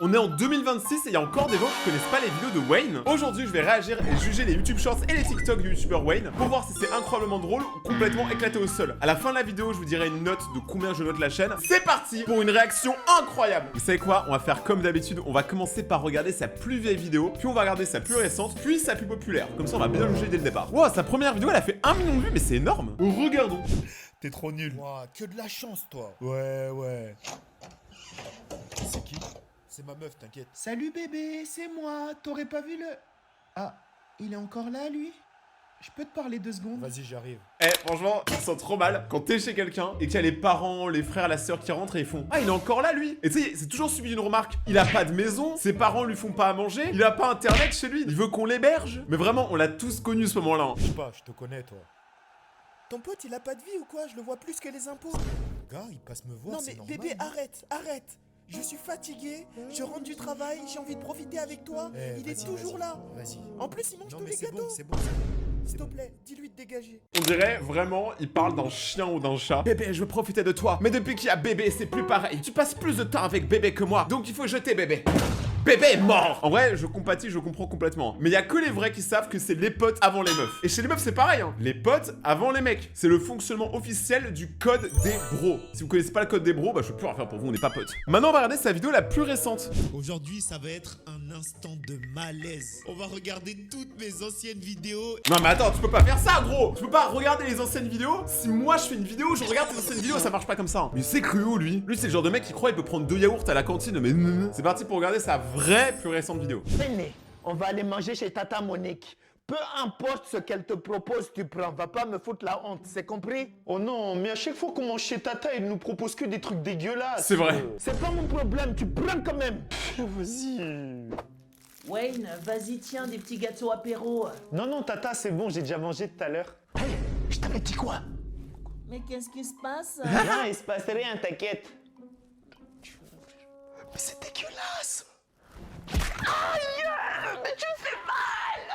On est en 2026 et il y a encore des gens qui connaissent pas les vidéos de Wayne. Aujourd'hui, je vais réagir et juger les YouTube Shorts et les TikTok du YouTuber Wayne pour voir si c'est incroyablement drôle ou complètement éclaté au sol. À la fin de la vidéo, je vous dirai une note de combien je note la chaîne. C'est parti pour une réaction incroyable. Vous savez quoi? On va faire comme d'habitude, on va commencer par regarder sa plus vieille vidéo, puis on va regarder sa plus récente, puis sa plus populaire. Comme ça, on va bien juger dès le départ. Wow, sa première vidéo, elle a fait 1 million de vues, mais c'est énorme. Regardons. T'es trop nul. Ouah, que de la chance, toi. Ouais. C'est qui? C'est ma meuf, t'inquiète. Salut bébé, c'est moi. T'aurais pas vu le... Ah, il est encore là, lui? Je peux te parler 2 secondes? Vas-y, j'arrive. Eh, franchement, je sens trop mal quand t'es chez quelqu'un et qu'il y a les parents, les frères, la sœur qui rentrent et ils font: ah, il est encore là, lui. Et tu sais, c'est toujours suivi d'une remarque: il a pas de maison, ses parents lui font pas à manger, il a pas internet chez lui, il veut qu'on l'héberge. Mais vraiment, on l'a tous connu ce moment-là. Hein. Je sais pas, je te connais, toi. Ton pote, il a pas de vie ou quoi? Je le vois plus que les impôts. Le gars, il passe me voir, Non mais bébé, arrête. Je suis fatigué, je rentre du travail, j'ai envie de profiter avec toi. Eh, Il est toujours là. Vas-y. En plus, il mange Non tous mais les c'est gâteaux. bon, c'est bon. S'il te plaît, dis-lui de dégager. On dirait vraiment, il parle d'un chien ou d'un chat. Bébé, je veux profiter de toi. Mais depuis qu'il y a bébé, c'est plus pareil. Tu passes plus de temps avec bébé que moi. Donc il faut jeter bébé. Bébé est mort. En vrai, je compatis, je comprends complètement. Mais il y a que les vrais qui savent que c'est les potes avant les meufs. Et chez les meufs, c'est pareil, hein. Les potes avant les mecs. C'est le fonctionnement officiel du code des bros. Si vous connaissez pas le code des bros, bah je peux plus rien faire pour vous, on n'est pas potes. Maintenant, on va regarder sa vidéo la plus récente. Aujourd'hui, ça va être un instant de malaise. On va regarder toutes mes anciennes vidéos. Non mais attends, tu peux pas faire ça, gros. Tu peux pas regarder les anciennes vidéos. Si moi je fais une vidéo, je regarde tes anciennes vidéos, ça marche pas comme ça. Mais c'est cru où, lui? Lui, c'est le genre de mec qui croit il peut prendre 2 yaourts à la cantine. Mais c'est parti pour regarder sa vraie plus récente vidéo. Venez, on va aller manger chez Tata Monique. Peu importe ce qu'elle te propose, tu prends. Va pas me foutre la honte, c'est compris? Oh non, mais à chaque fois qu'on mange chez Tata, elle nous propose que des trucs dégueulasses. C'est vrai. C'est pas mon problème, tu prends quand même. Vas-y. Wayne, vas-y, tiens, des petits gâteaux apéro. Non, Tata, c'est bon, j'ai déjà mangé tout à l'heure. Hey, je t'avais dit quoi? Mais qu'est-ce qui se passe? Non, il se passe rien, t'inquiète. Mais c'est dégueulasse. Aïe, mais tu fais mal.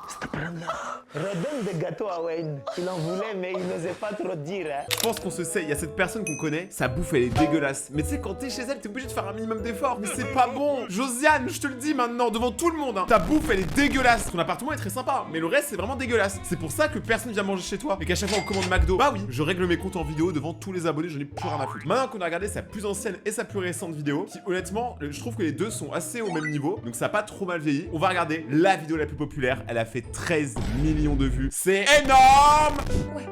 S'il te plaît, non. Redonne des gâteaux à Wayne. Il en voulait, mais il n'osait pas trop dire, hein. Je pense qu'on se sait, il y a cette personne qu'on connaît, sa bouffe elle est dégueulasse. Mais tu sais, quand t'es chez elle, t'es obligé de faire un minimum d'effort. Mais c'est pas bon. Josiane, je te le dis maintenant, devant tout le monde, hein. Ta bouffe elle est dégueulasse. Ton appartement est très sympa, mais le reste c'est vraiment dégueulasse. C'est pour ça que personne vient manger chez toi. Et qu'à chaque fois on commande McDo, bah oui, je règle mes comptes en vidéo devant tous les abonnés, je n'ai plus rien à foutre. Maintenant qu'on a regardé sa plus ancienne et sa plus récente vidéo, qui honnêtement, je trouve que les deux sont assez au même niveau, donc ça a pas trop mal vieilli. On va regarder la vidéo la plus populaire. Elle a fait 13 millions de vues. C'est énorme!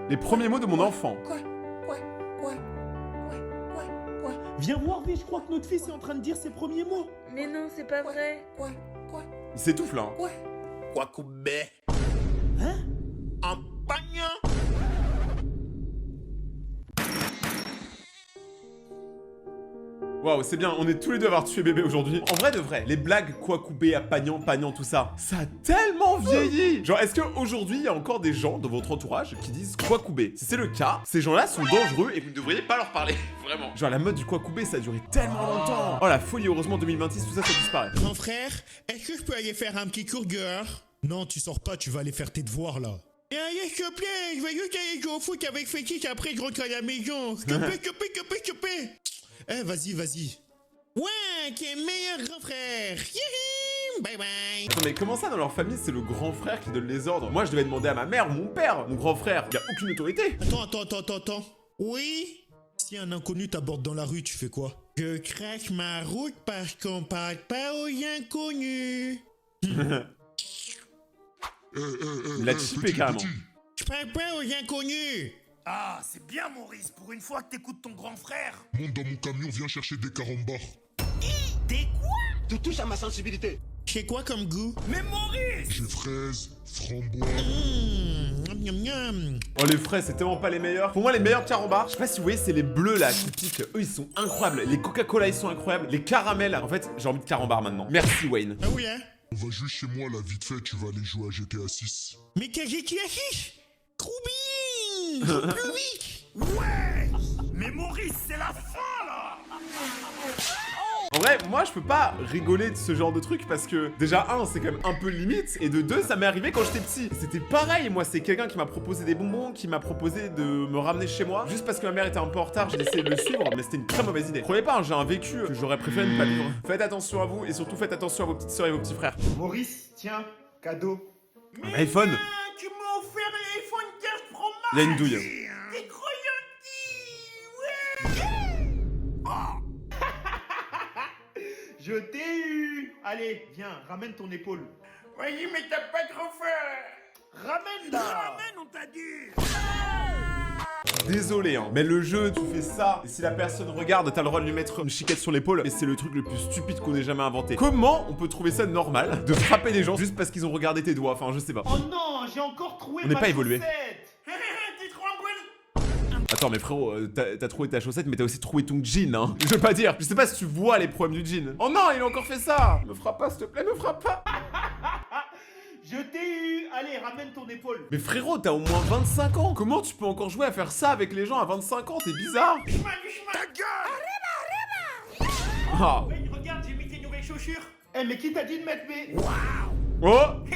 Les premiers mots de mon enfant. Quoi? Viens voir, vite, je crois que notre fils est en train de dire ses premiers mots. Mais non, c'est pas vrai. Quoi? Il s'étouffe là. Hein. Quoi couper? Hein? En bagnant? Waouh, c'est bien, on est tous les deux à avoir tué bébé aujourd'hui. En vrai de vrai, les blagues quoi couper à Pagnan, tout ça, ça a tellement vieilli. Genre, est-ce qu'aujourd'hui, il y a encore des gens dans votre entourage qui disent quoi couper? Si c'est le cas, ces gens-là sont dangereux et vous ne devriez pas leur parler. Vraiment. Genre, la mode du quoi couper, ça a duré tellement longtemps. Oh, la folie, heureusement, 2026, tout ça, ça disparaît. Grand frère, est-ce que je peux aller faire un petit cours dehors? Non, tu sors pas, tu vas aller faire tes devoirs, là. Et allez, s'il te plaît, je vais juste aller jouer au foot avec Fétis, après je rentre à la maison. S'il te plaît. Eh, vas-y. Ouais, qui est meilleur grand frère. Yihi, bye bye. Attends, mais comment ça, dans leur famille, c'est le grand frère qui donne les ordres? Moi, je devais demander à ma mère ou mon père. Mon grand frère, il a aucune autorité. Attends. Oui? Si un inconnu t'aborde dans la rue, tu fais quoi? Je crache ma route parce qu'on parle pas aux inconnus. Il a chippé carrément. Je parle pas aux inconnus. Ah, c'est bien, Maurice. Pour une fois que t'écoutes ton grand frère. Monte dans mon camion, viens chercher des carambars. Des quoi? Tu touches à ma sensibilité. C'est quoi comme goût? Mais Maurice! J'ai fraises, framboises. Miam, miam. Oh, les frais, c'est tellement pas les meilleurs. Pour moi, les meilleurs carambars, je sais pas si vous voyez, c'est les bleus là qui piquent. Eux, ils sont incroyables. Les Coca-Cola, ils sont incroyables. Les caramels, en fait, j'ai envie de carambar maintenant. Merci, Wayne. Ah oui, hein? On va juste chez moi là, vite fait, tu vas aller jouer à GTA 6. Mais t'as GTA 6? Trop bien! Plus vite! Ouais! Mais Maurice, c'est la fin là! En vrai, moi je peux pas rigoler de ce genre de truc parce que déjà, un, c'est quand même un peu limite, et de deux, ça m'est arrivé quand j'étais petit. C'était pareil, moi, c'est quelqu'un qui m'a proposé des bonbons, qui m'a proposé de me ramener chez moi, juste parce que ma mère était un peu en retard, j'ai essayé de le suivre, mais c'était une très mauvaise idée. Croyez pas, hein, j'ai un vécu que j'aurais préféré ne pas vivre. Faites attention à vous, et surtout faites attention à vos petites sœurs et vos petits frères. Maurice, tiens, cadeau. Un iPhone. Tu m'as offert l'iPhone 15 Pro Max. Il y a une douille. T'es croyant, Je t'ai eu. Allez, viens, ramène ton épaule. Oui, mais t'as pas trop fait. Ramène là. Ramène, on t'a dit. Désolé, hein, mais le jeu, tu fais ça, et si la personne regarde, t'as le droit de lui mettre une chiquette sur l'épaule, et c'est le truc le plus stupide qu'on ait jamais inventé. Comment on peut trouver ça normal de frapper les gens juste parce qu'ils ont regardé tes doigts? Enfin, je sais pas. Oh non, j'ai encore trouvé On n'est ma pas évolué. chaussette. T'es trop en bonne. Attends, mais frérot, t'as trouvé ta chaussette, mais t'as aussi trouvé ton jean, hein. Je veux pas dire, je sais pas si tu vois les problèmes du jean. Oh non, il a encore fait ça. Me frappe pas, s'il te plaît, me frappe pas. Je t'ai eu. Allez, ramène ton épaule. Mais frérot, t'as au moins 25 ans. Comment tu peux encore jouer à faire ça avec les gens à 25 ans? T'es bizarre. Ta gueule. Ah. Ouais, regarde, j'ai mis tes nouvelles chaussures. Eh, mais qui t'a dit de mettre mes... Oh. Je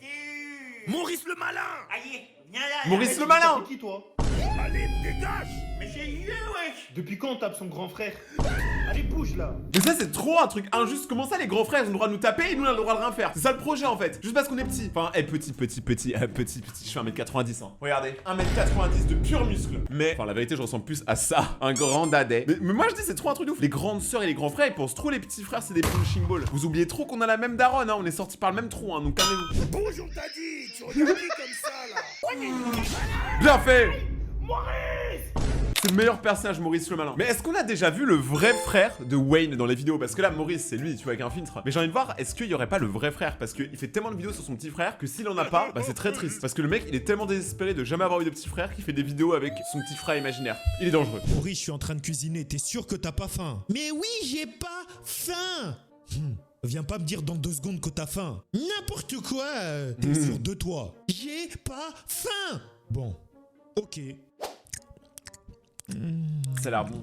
t'ai eu. Maurice le malin. Allez, viens là. Maurice le malin. C'est qui, toi? Allez, dégage. Mais c'est vieux, wesh. Depuis quand on tape son grand frère? Allez, bouge, là. Mais ça, c'est trop un truc injuste. Comment ça, les grands frères, ils ont le droit de nous taper et nous, on a le droit de rien faire? C'est ça le projet, en fait. Juste parce qu'on est petit. Enfin, petit. Je fais 1m90, hein. Regardez, 1m90 de pur muscle. Mais, enfin, la vérité, je ressemble plus à ça. Un grand dadais. Mais moi, je dis, c'est trop un truc de ouf. Les grandes sœurs et les grands frères, ils pensent trop les petits frères, c'est des punching balls. Vous oubliez trop qu'on a la même daronne, hein. On est sortis par le même trou, hein. Donc, calmez-vous. Bonjour, t'as dit. Tu regardes comme ça, là. Bien fait! C'est le meilleur personnage, Maurice le malin. Mais est-ce qu'on a déjà vu le vrai frère de Wayne dans les vidéos? Parce que là, Maurice, c'est lui, tu vois, avec un filtre. Mais j'ai envie de voir, est-ce qu'il y aurait pas le vrai frère? Parce qu'il fait tellement de vidéos sur son petit frère que s'il en a pas, bah c'est très triste. Parce que le mec, il est tellement désespéré de jamais avoir eu de petit frère qu'il fait des vidéos avec son petit frère imaginaire. Il est dangereux. Maurice, je suis en train de cuisiner. T'es sûr que t'as pas faim? Mais oui, j'ai pas faim. Viens pas me dire dans 2 secondes que t'as faim. N'importe quoi. T'es sûr de toi? J'ai pas faim. Bon, ok. Ça a l'air bon.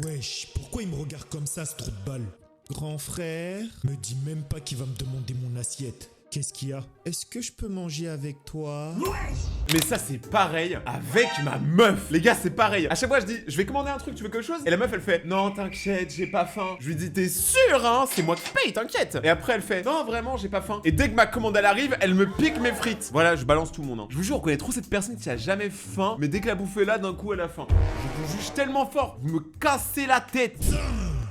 Wesh, pourquoi il me regarde comme ça, ce trou de balle? Grand frère, me dis même pas qu'il va me demander mon assiette. Qu'est-ce qu'il y a? Est-ce que je peux manger avec toi? Mais ça, c'est pareil avec ma meuf. Les gars, c'est pareil. À chaque fois, je dis, je vais commander un truc, tu veux quelque chose? Et la meuf, elle fait, non, t'inquiète, j'ai pas faim. Je lui dis, t'es sûr, hein? C'est moi qui paye, t'inquiète. Et après, elle fait, non, vraiment, j'ai pas faim. Et dès que ma commande, elle arrive, elle me pique mes frites. Voilà, je balance tout le monde, hein. Je vous jure, on connaît trop cette personne qui a jamais faim, mais dès que la bouffe est là, d'un coup, elle a faim. Je vous juge tellement fort. Vous me cassez la tête.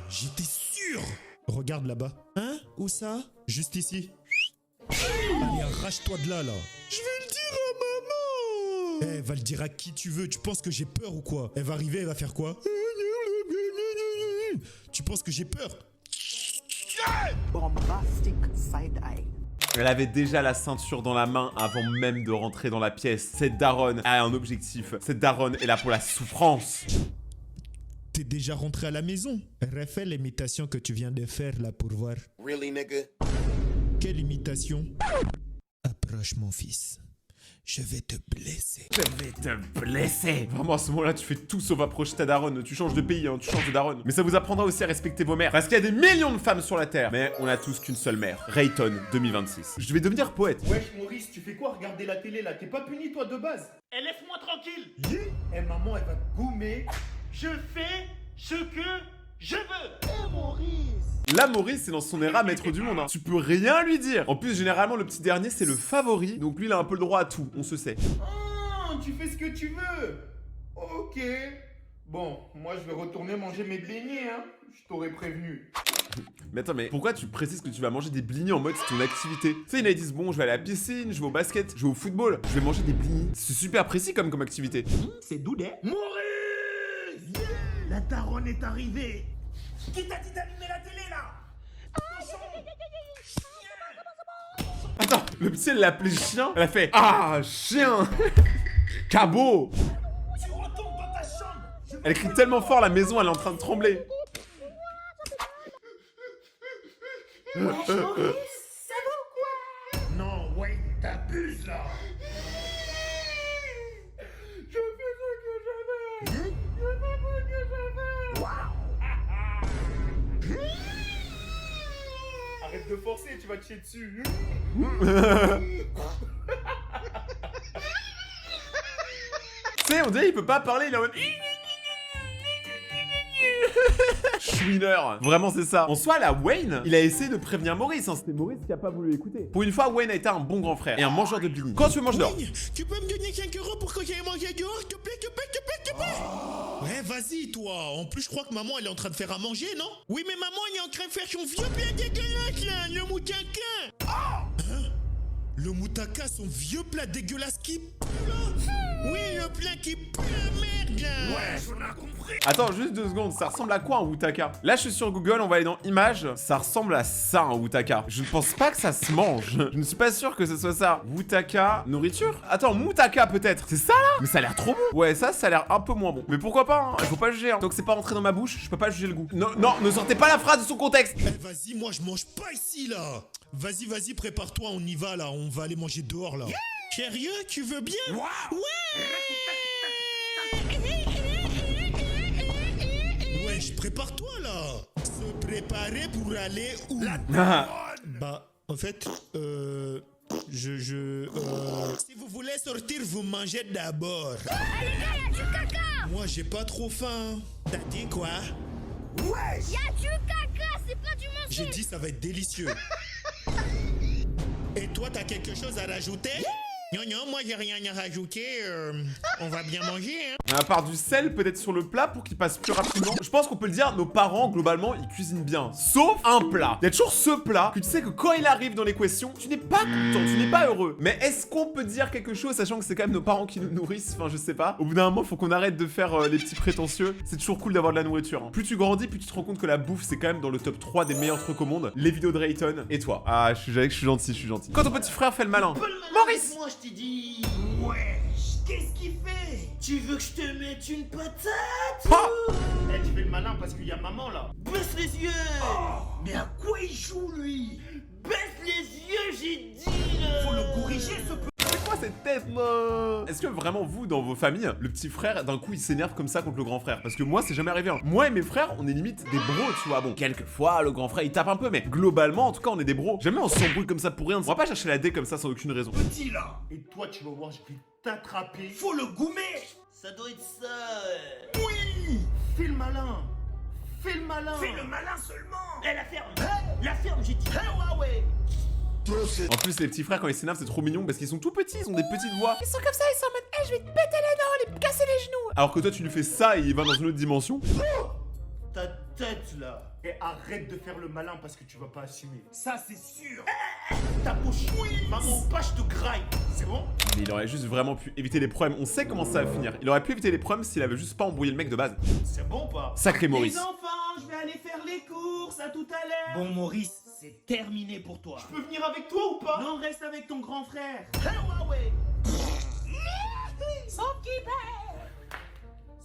J'étais sûr. Regarde là-bas. Hein? Où ça? Juste ici. Allez, arrache-toi de là, là. Je vais le dire à maman. Eh, va le dire à qui tu veux. Tu penses que j'ai peur ou quoi? Elle va arriver, elle va faire quoi? Tu penses que j'ai peur? Bombastic side-eye. Elle avait déjà la ceinture dans la main avant même de rentrer dans la pièce. Cette daronne a un objectif. Cette daronne est là pour la souffrance. T'es déjà rentré à la maison? Refais l'imitation que tu viens de faire là pour voir. Really, nigga? Quelle imitation? Approche mon fils. Je vais te blesser. Je vais te blesser. Vraiment, à ce moment-là, tu fais tout sauf approcher ta daronne. Tu changes de pays, hein, tu changes de daronne. Mais ça vous apprendra aussi à respecter vos mères. Parce qu'il y a des millions de femmes sur la Terre. Mais on a tous qu'une seule mère. Rayton, 2026. Je vais devenir poète. Wesh, Maurice, tu fais quoi regarder la télé, là? T'es pas puni, toi, de base? Eh, laisse-moi tranquille. Eh, maman, elle va te goumer. Je fais ce que je veux. Oh, Maurice. Là, Maurice, c'est dans son era maître du monde, hein. Tu peux rien lui dire. En plus, généralement, le petit dernier, c'est le favori. Donc lui, il a un peu le droit à tout. On se sait. Ah, tu fais ce que tu veux. Ok. Bon, moi, je vais retourner manger mes beignets, hein. Je t'aurais prévenu. Mais attends, mais pourquoi tu précises que tu vas manger des blinis en mode c'est ton activité? Tu sais, il y en a qui disent bon, je vais aller à la piscine, je vais au basket, je vais au football, je vais manger des blinis. C'est super précis comme activité. C'est doudé. Maurice! La daronne est arrivée. Qui t'a dit d'allumer la télé, là? Attends, le petit, elle l'a appelé chien. Elle a fait ah, chien. Cabot. Tu retournes dans ta chambre. Elle crie tellement fort, la maison, elle est en train de trembler. Maurice, ça va ou quoi? Non, ouais, t'abuses là. Je fais ce que je veux. Je fais ce que je veux. Arrête de forcer, tu vas te chier dessus. Tu sais, on dirait il peut pas parler, il est en mode... Chouineur. Vraiment, c'est ça. En soi, là, Wayne, il a essayé de prévenir Maurice. Hein. C'était Maurice qui a pas voulu écouter. Pour une fois, Wayne a été un bon grand frère et un mangeur de bini. Quand tu veux manger dehors. Wayne, tu peux me donner 5 € pour que j'aille manger dehors, s'il te plaît, s'il te plaît, s'il te plaît, s'il te plaît. Ouais, vas-y, toi. En plus, je crois que maman, elle est en train de faire à manger, non? Oui, mais maman, elle est en train de faire son vieux plat dégueulasse, là, le moutaka. Hein? Le moutaka, son vieux plat dégueulasse qui pue, là? Oui, le plat qui pue la merde, là. Ouais, j'en ai compris. Attends, juste 2 secondes. Ça ressemble à quoi un Wutaka? Là, je suis sur Google, on va aller dans Images. Ça ressemble à ça, un Wutaka. Je ne pense pas que ça se mange. Je ne suis pas sûr que ce soit ça. Wutaka, nourriture? Attends, Moutaka peut-être. C'est ça, là? Mais ça a l'air trop bon. Ouais, ça a l'air un peu moins bon. Mais pourquoi pas, hein? Il faut pas juger, hein. Tant que c'est pas rentré dans ma bouche, je peux pas juger le goût. Non, non, ne sortez pas la phrase de son contexte. Eh, vas-y, moi, je mange pas ici, là. Vas-y, vas-y, prépare-toi, on y va, là. On va aller manger dehors, là. Sérieux, tu veux bien? Wow. Ouais. Wesh, prépare-toi, là. Se préparer pour aller où? Bah, en fait, si vous voulez sortir, vous mangez d'abord. Allez, gars, y'a du caca. Moi, j'ai pas trop faim. T'as dit quoi? Wesh. Y'a du caca, c'est pas du mensonge. J'ai dit ça va être délicieux. Et toi, t'as quelque chose à rajouter? Non, non, moi j'ai rien à rajouter. On va bien manger, hein. À part du sel, peut-être sur le plat pour qu'il passe plus rapidement. Je pense qu'on peut le dire, nos parents, globalement, ils cuisinent bien. Sauf un plat. Il y a toujours ce plat que tu sais que quand il arrive dans l'équation, tu n'es pas content, tu n'es pas heureux. Mais est-ce qu'on peut dire quelque chose, sachant que c'est quand même nos parents qui nous nourrissent? Enfin, je sais pas. Au bout d'un moment, faut qu'on arrête de faire les petits prétentieux. C'est toujours cool d'avoir de la nourriture, hein. Plus tu grandis, plus tu te rends compte que la bouffe, c'est quand même dans le top 3 des meilleurs trucs au monde. Les vidéos de Rayton et toi. Ah, je suis gentil, je suis gentil. Quand ton petit frère fait le malin. Maurice! Moi, je t'ai dit. Wesh, qu'est-ce qu'il fait? Tu veux que je te mette une patate? Eh, tu fais le malin parce qu'il y a maman là. Baisse les yeux. Mais à quoi il joue lui? Baisse les yeux, j'ai dit là. Faut le corriger ce peu. C'est quoi cette tête là? Est-ce que vraiment vous, dans vos familles, le petit frère, d'un coup, il s'énerve comme ça contre le grand frère? Parce que moi, c'est jamais arrivé, hein. Moi et mes frères, on est limite des bros, tu vois. Bon, quelquefois, le grand frère, il tape un peu, mais globalement, en tout cas, on est des bros. Jamais on s'embrouille comme ça pour rien. On va pas chercher la dé comme ça sans aucune raison. Petit là. Et toi, tu vas voir, je vais t'attraper. Faut le goumer. Ça doit être ça. Oui. Fais le malin. Fais le malin. Fais le malin seulement. Eh, la ferme. La ferme, j'ai dit. Ouais, ouais. En plus, les petits frères, quand ils s'énervent, c'est trop mignon parce qu'ils sont tout petits, ils ont des petites voix. Ils sont comme ça, ils sont en mode, hey, je vais te péter les dents, les casser les genoux. Alors que toi, tu lui fais ça et il va dans une autre dimension. Ta tête là. Et arrête de faire le malin parce que tu vas pas assumer. Ça, c'est sûr. Ta bouche. Maman, pas je te graille. C'est bon? Mais il aurait juste vraiment pu éviter les problèmes. On sait comment ça va finir. Il aurait pu éviter les problèmes s'il avait juste pas embrouillé le mec de base. C'est bon ou pas? Sacré Maurice. Les enfants, je vais aller faire les courses. À tout à l'heure. Bon, Maurice, c'est terminé pour toi. Je peux venir avec toi ou pas? Non, reste avec ton grand frère. Ouais.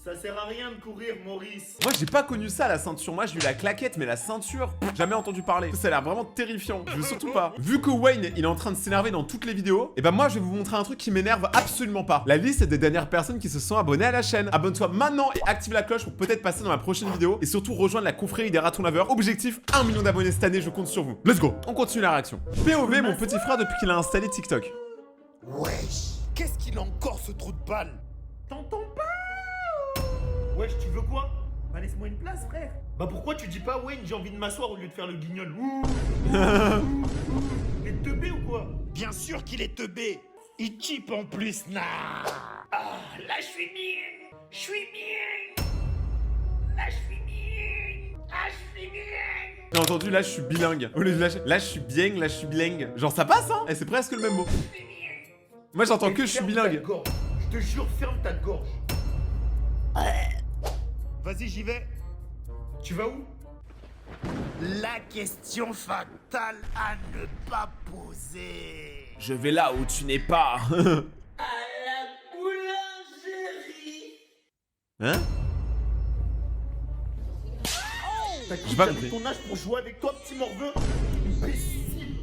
Ça sert à rien de courir, Maurice. Moi, j'ai pas connu ça, la ceinture. Moi, j'ai eu la claquette, mais la ceinture, jamais entendu parler. Ça a l'air vraiment terrifiant. Je veux surtout pas. Vu que Wayne, il est en train de s'énerver dans toutes les vidéos, et bah moi, je vais vous montrer un truc qui m'énerve absolument pas. La liste des dernières personnes qui se sont abonnées à la chaîne. Abonne-toi maintenant et active la cloche pour peut-être passer dans ma prochaine vidéo. Et surtout, rejoindre la confrérie des ratons laveurs. Objectif, 1 million d'abonnés cette année, je compte sur vous. Let's go. On continue la réaction. POV, mon petit frère depuis qu'il a installé TikTok. Wesh, qu'est-ce qu'il a encore ce trou de balle? T'entends pas? Wesh, tu veux quoi? Bah laisse-moi une place, frère. Bah pourquoi tu dis pas Wayne, j'ai envie de m'asseoir au lieu de faire le guignol? Il est teubé ou quoi? Bien sûr qu'il est teubé. Il type en plus, nah. Ah, là je suis bien. Je suis bien. Là je suis bien. Ah, je suis bien. J'ai entendu, là, je suis bilingue. Au lieu de là, je suis bien, là, je suis bilingue. Genre, ça passe, hein? Et c'est presque le même mot. Moi, j'entends que je suis bilingue. Je te jure, ferme ta gorge. Vas-y, j'y vais. Tu vas où? La question fatale à ne pas poser. Je vais là où tu n'es pas. À la boulangerie. Hein? T'as J'ai pas compris. ton âge pour jouer avec toi, petit morveux? Imbécile.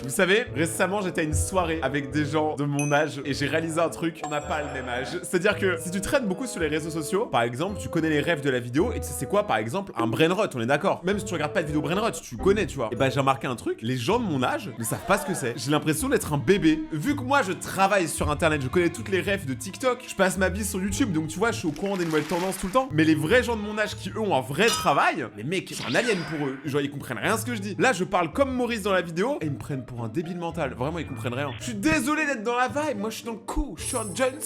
Vous savez, récemment, j'étais à une soirée avec des gens de mon âge et j'ai réalisé un truc, on n'a pas le même âge. C'est-à-dire que si tu traînes beaucoup sur les réseaux sociaux, par exemple, tu connais les rêves de la vidéo et tu sais c'est quoi, par exemple, un brainrot, on est d'accord. Même si tu regardes pas de vidéo brainrot, tu connais, tu vois. Et bah j'ai remarqué un truc, les gens de mon âge ne savent pas ce que c'est. J'ai l'impression d'être un bébé. Vu que moi je travaille sur internet, je connais toutes les rêves de TikTok, je passe ma vie sur YouTube, donc tu vois, je suis au courant des nouvelles tendances tout le temps. Mais les vrais gens de mon âge qui eux ont un vrai travail, les mecs, je suis un alien pour eux. Genre ils comprennent rien à ce que je dis. Là je parle comme Maurice dans la vidéo et ils me prennent pour un débile mental. Vraiment ils comprennent rien. Je suis désolé d'être dans la vibe, moi je suis dans le coup, Sean Jones.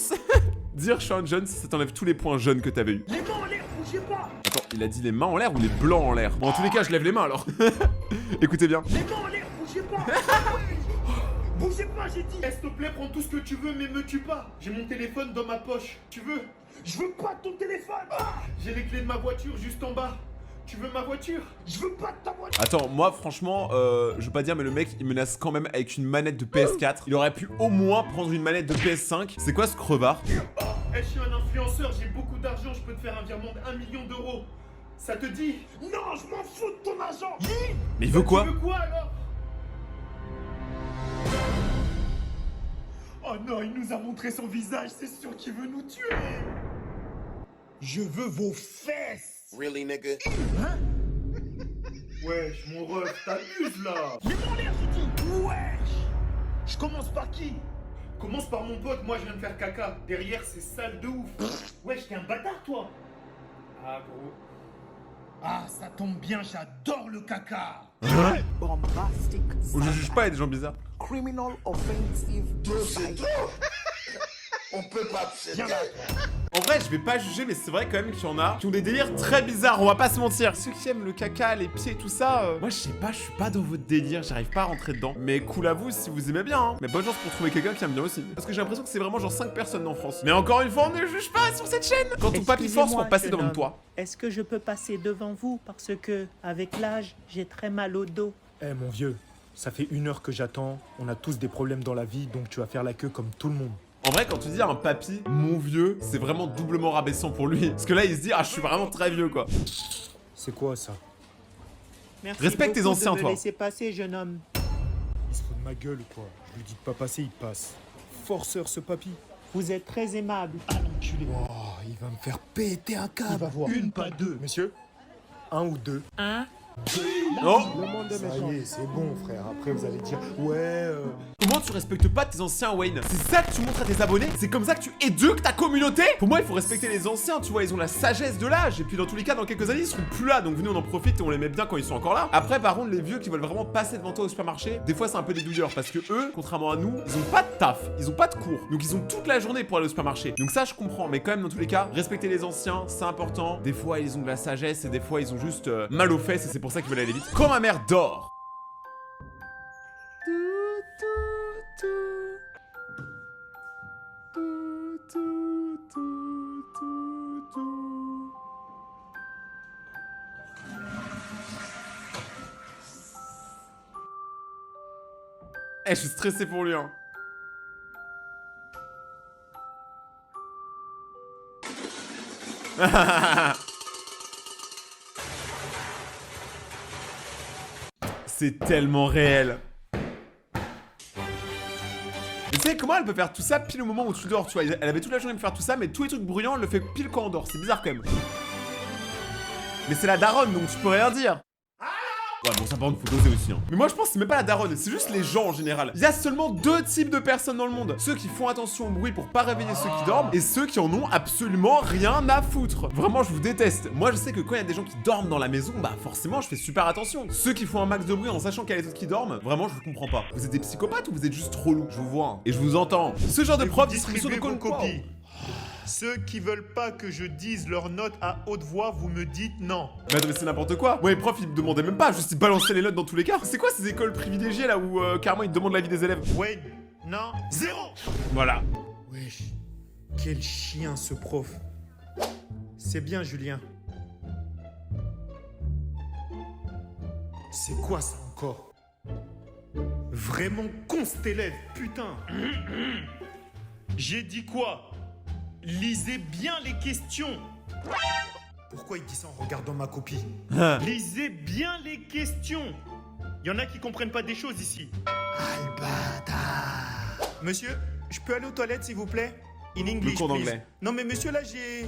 Dire Sean Jones, ça t'enlève tous les points jeunes que t'avais eu. Les mains en l'air, bougez pas. Attends, il a dit les mains en l'air ou les blancs en l'air? Bon, en tous les cas, je lève les mains alors. Écoutez bien. Les mains en l'air, bougez pas. Bougez pas, j'ai dit. S'il te plaît, prends tout ce que tu veux, mais me tue pas. J'ai mon téléphone dans ma poche. Tu veux? Je veux pas ton téléphone. J'ai les clés de ma voiture juste en bas. Tu veux ma voiture? Je veux pas de ta voiture. Attends, moi franchement, je veux pas dire, mais le mec il menace quand même avec une manette de PS4. Il aurait pu au moins prendre une manette de PS5. C'est quoi ce crevard? Je suis un influenceur, j'ai beaucoup d'argent, je peux te faire un virement de 1 million d'euros. Ça te dit? Non, je m'en fous de ton argent. Mais il veut quoi? Tu veux quoi alors? Oh non, il nous a montré son visage, c'est sûr qu'il veut nous tuer. Je veux vos fesses. Really, nigga? Hein? Wesh, mon ref, t'abuses là. Mais mon l'air, j'ai dit. Wesh. Je commence par qui? Commence par mon pote, moi je viens de faire caca. Derrière, c'est sale de ouf. Wesh, t'es un bâtard toi. Ah gros. Ah, ça tombe bien, j'adore le caca. Bombastic. Je juge pas, il y a des gens bizarres. Criminal offensive. On peut pas... Viens là. En vrai, je vais pas juger, mais c'est vrai quand même qu'il y en a qui ont des délires très bizarres, on va pas se mentir. Ceux qui aiment le caca, les pieds, tout ça, moi je sais pas, je suis pas dans votre délire, j'arrive pas à rentrer dedans. Mais cool à vous si vous aimez bien, hein. Mais bonne chance pour trouver quelqu'un qui aime bien aussi. Parce que j'ai l'impression que c'est vraiment genre 5 personnes en France. Mais encore une fois, on ne juge pas sur cette chaîne. Quand ton papy force pour passer devant toi. Est-ce que je peux passer devant vous? Parce que, avec l'âge, j'ai très mal au dos. Eh mon vieux, ça fait 1 heure que j'attends. On a tous des problèmes dans la vie, donc tu vas faire la queue comme tout le monde. En vrai, quand tu dis à un papy, mon vieux, c'est vraiment doublement rabaissant pour lui. Parce que là, il se dit, ah, je suis vraiment très vieux, quoi. C'est quoi ça? Merci Respecte tes beaucoup anciens, de me toi. laisser passer, jeune homme. Il se fout de ma gueule ou quoi? Je lui dis de pas passer, il passe. Forceur ce papy. Vous êtes très aimable. Ah l'enculé. Oh, il va me faire péter un câble. Il va voir. 1, pas 2. Messieurs, 1 ou 2. Hein? Oh! Ça y est, c'est bon frère. Après vous allez dire, ouais... Comment tu respectes pas tes anciens, Wayne? C'est ça que tu montres à tes abonnés? C'est comme ça que tu éduques ta communauté? Pour moi, il faut respecter les anciens, tu vois, ils ont la sagesse de l'âge. Et puis dans tous les cas, dans quelques années, ils seront plus là. Donc venez, on en profite et on les met bien quand ils sont encore là. Après, par contre, les vieux qui veulent vraiment passer devant toi au supermarché, des fois c'est un peu des douilleurs parce que eux, contrairement à nous, ils ont pas de taf, ils ont pas de cours. Donc ils ont toute la journée pour aller au supermarché. Donc ça, je comprends. Mais quand même, dans tous les cas, respecter les anciens, c'est important. Des fois, ils ont de la sagesse et des fois, ils ont juste mal aux fesses et c'est pour ça qu'ils veulent aller vite. Quand ma mère dort. Eh, je suis stressé pour lui, hein. C'est tellement réel. Et tu sais comment elle peut faire tout ça pile au moment où tu dors, tu vois. Elle avait toute la journée pour faire tout ça, mais tous les trucs bruyants, elle le fait pile quand on dort. C'est bizarre quand même. Mais c'est la daronne, donc tu peux rien dire. Ouais, bon, ça par contre, faut doser aussi, hein. Mais moi, je pense que c'est même pas la daronne, c'est juste les gens en général. Il y a seulement 2 types de personnes dans le monde. Ceux qui font attention au bruit pour pas réveiller ceux qui dorment, et ceux qui en ont absolument rien à foutre. Vraiment, je vous déteste. Moi, je sais que quand il y a des gens qui dorment dans la maison, bah forcément, je fais super attention. Ceux qui font un max de bruit en sachant qu'il y a les autres qui dorment, vraiment, je vous comprends pas. Vous êtes des psychopathes ou vous êtes juste trop loups? Je vous vois, hein. Et je vous entends. Ce genre de prof distribution de copies. Ceux qui veulent pas que je dise leurs notes à haute voix, vous me dites non. Mais attends, mais c'est n'importe quoi. Ouais, les profs, ils me demandaient même pas, juste ils balançaient les notes dans tous les cas. C'est quoi ces écoles privilégiées là où carrément ils te demandent l'avis des élèves? Wayne, non, 0. Voilà. Wesh, quel chien ce prof. C'est bien, Julien. C'est quoi ça encore? Vraiment con cet élève, putain. J'ai dit quoi? Lisez bien les questions. Pourquoi il dit ça en regardant ma copie? Lisez bien les questions. Il y en a qui comprennent pas des choses ici. bâtard. Monsieur, je peux aller aux toilettes s'il vous plaît? In English, cours please. d'anglais. Non mais monsieur là j'ai...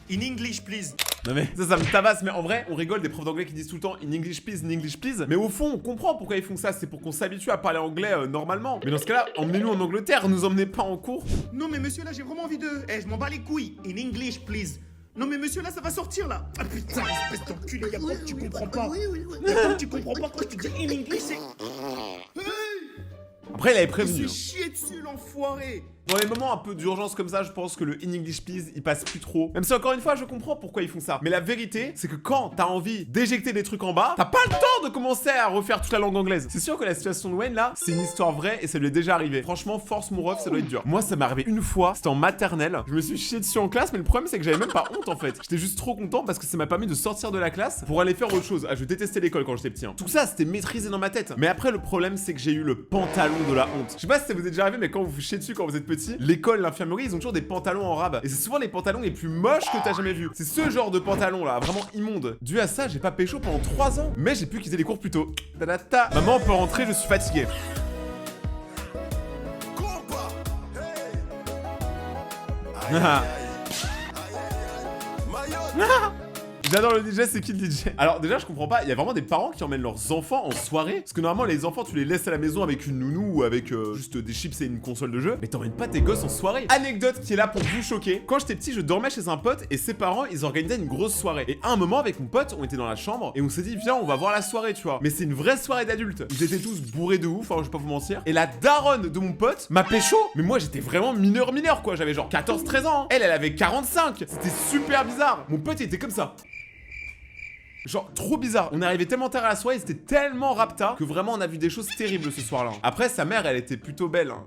In English, please. Non mais ça me tabasse, mais en vrai, on rigole des profs d'anglais qui disent tout le temps in English please. Mais au fond, on comprend pourquoi ils font ça, c'est pour qu'on s'habitue à parler anglais normalement. Mais dans ce cas-là, emmenez-nous en Angleterre, nous emmenez pas en cours. Non mais monsieur là j'ai vraiment envie de... je m'en bats les couilles. In English, please. Non mais monsieur là ça va sortir là. Ah putain, espèce d'enculé, y'a quoi que tu comprends pas? Y'a quoi que tu comprends pas quand je te dis in English, c'est... Après, il avait Je prévenu. me suis chié dessus l'enfoiré. Dans les moments un peu d'urgence comme ça, je pense que le in English please, il passe plus trop. Même si encore une fois, je comprends pourquoi ils font ça. Mais la vérité, c'est que quand t'as envie d'éjecter des trucs en bas, t'as pas le temps de commencer à refaire toute la langue anglaise. C'est sûr que la situation de Wayne là, c'est une histoire vraie et ça lui est déjà arrivé. Franchement, force mon ref, ça doit être dur. Moi, ça m'est arrivé une fois, c'était en maternelle. Je me suis chié dessus en classe, mais le problème c'est que j'avais même pas honte en fait. J'étais juste trop content parce que ça m'a permis de sortir de la classe pour aller faire autre chose. Ah, je détestais l'école quand j'étais petit. Hein. Tout ça, c'était maîtrisé dans ma tête. Mais après, le problème, c'est que j'ai eu le pantalon de la honte. Je sais pas si ça vous est déjà arrivé, mais quand vous vous chiez dessus quand vous êtes petit, l'école, l'infirmerie, ils ont toujours des pantalons en rab. Et c'est souvent les pantalons les plus moches que t'as jamais vus. C'est ce genre de pantalon là, vraiment immonde. Dû à ça, j'ai pas pécho pendant 3 ans. Mais j'ai pu quitter les cours plus tôt. Ta-da-ta. Maman, on peut rentrer, je suis fatigué. J'adore le DJ, c'est qui le DJ? Alors déjà je comprends pas, il y a vraiment des parents qui emmènent leurs enfants en soirée. Parce que normalement les enfants tu les laisses à la maison avec une nounou ou avec juste des chips et une console de jeu. Mais t'emmènes pas tes gosses en soirée. Anecdote qui est là pour vous choquer. Quand j'étais petit je dormais chez un pote et ses parents ils organisaient une grosse soirée. Et à un moment avec mon pote on était dans la chambre et on s'est dit viens on va voir la soirée tu vois. Mais c'est une vraie soirée d'adultes. Ils étaient tous bourrés de ouf, hein, je vais pas vous mentir. Et la daronne de mon pote m'a pécho. Mais moi j'étais vraiment mineur quoi. J'avais genre 14-13 ans. Hein. Elle avait 45. C'était super bizarre. Mon pote il était comme ça. Genre trop bizarre, on est arrivé tellement tard à la soirée, c'était tellement rapta que vraiment on a vu des choses terribles ce soir-là. Après sa mère elle était plutôt belle hein.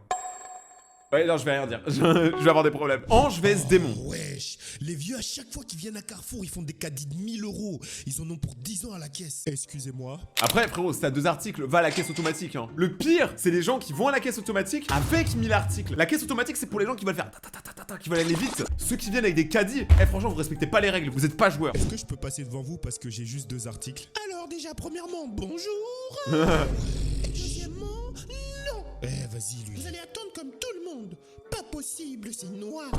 Ouais non je vais rien dire, je vais avoir des problèmes. Ange vs démon. Wesh, les vieux à chaque fois qu'ils viennent à Carrefour, ils font des caddies de 1000 €. Ils en ont pour 10 ans à la caisse. Excusez-moi. Après frérot, si t'as 2 articles, va à la caisse automatique hein. Le pire, c'est les gens qui vont à la caisse automatique avec 1000 articles. La caisse automatique c'est pour les gens qui veulent faire qui veulent aller vite. Ceux qui viennent avec des caddies, franchement vous respectez pas les règles, vous êtes pas joueurs. Est-ce que je peux passer devant vous parce que j'ai juste 2 articles? Alors déjà premièrement, bonjour. Deuxièmement, non. Vas-y lui. Vous allez attendre comme tout le monde. Pas possible, c'est noir.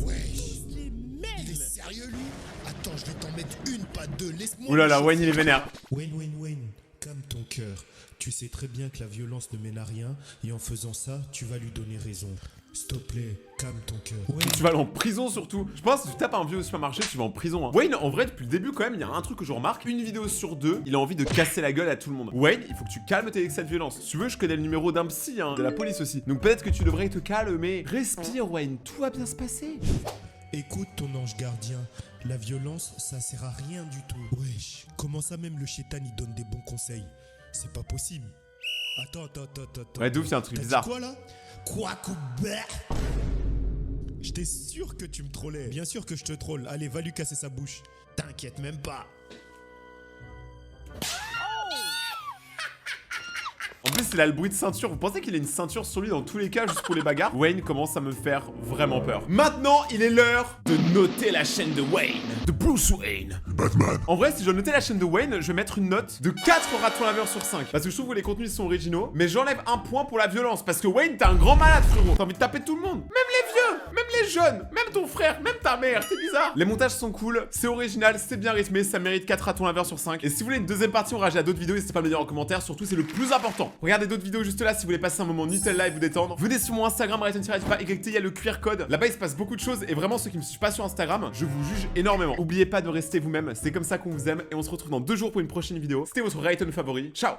Wesh. Les mêles. Il est sérieux lui? Attends, je vais t'en mettre une, pas 2. Laisse-moi. Oulala, Wayne il est vénère. Wayne, calme ton cœur. Tu sais très bien que la violence ne mène à rien et en faisant ça, tu vas lui donner raison. S'il te plaît, calme ton cœur. Tu vas aller en prison surtout. Je pense que si tu tapes un vieux au supermarché, tu vas en prison. Hein. Wayne, en vrai, depuis le début, quand même, il y a un truc que je remarque. Une vidéo sur 2, il a envie de casser la gueule à tout le monde. Wayne, il faut que tu calmes tes excès de violence. Si tu veux, je connais le numéro d'un psy, hein, de la police aussi. Donc peut-être que tu devrais te calmer. Respire, Wayne, tout va bien se passer. Écoute ton ange gardien, la violence, ça sert à rien du tout. Wesh, comment ça même le chétan, il donne des bons conseils? C'est pas possible. Attends. Ouais, d'où il y a un truc T'as bizarre. dit quoi là? Quoi? J'étais sûr que tu me trollais. Bien sûr que je te troll. Allez, va lui casser sa bouche. T'inquiète même pas. En plus, il a le bruit de ceinture. Vous pensez qu'il a une ceinture sur lui dans tous les cas, juste pour les bagarres? Wayne commence à me faire vraiment peur. Maintenant, il est l'heure de noter la chaîne de Wayne. De Bruce Wayne. Batman. En vrai, si je notais la chaîne de Wayne, je vais mettre une note de 4 ratons laveurs sur 5. Parce que je trouve que les contenus sont originaux. Mais j'enlève un point pour la violence. Parce que Wayne, t'es un grand malade, frérot. T'as envie de taper tout le monde. Même les vieux, même les jeunes, même ton frère, même ta mère. C'est bizarre. Les montages sont cool. C'est original, c'est bien rythmé. Ça mérite 4 ratons laveurs sur 5. Et si vous voulez une deuxième partie, on réagit à d'autres vidéos. N'hésitez pas à me le dire en commentaire. Surtout, c'est le plus important. Regardez d'autres vidéos juste là si vous voulez passer un moment Nutella et vous détendre. Venez sur mon Instagram, égalité, il y a le QR code. Là-bas, il se passe beaucoup de choses. Et vraiment, ceux qui me suivent pas sur Instagram, je vous juge énormément. Oubliez pas de rester vous-même. C'est comme ça qu'on vous aime. Et on se retrouve dans 2 jours pour une prochaine vidéo. C'était votre Rayton favori. Ciao!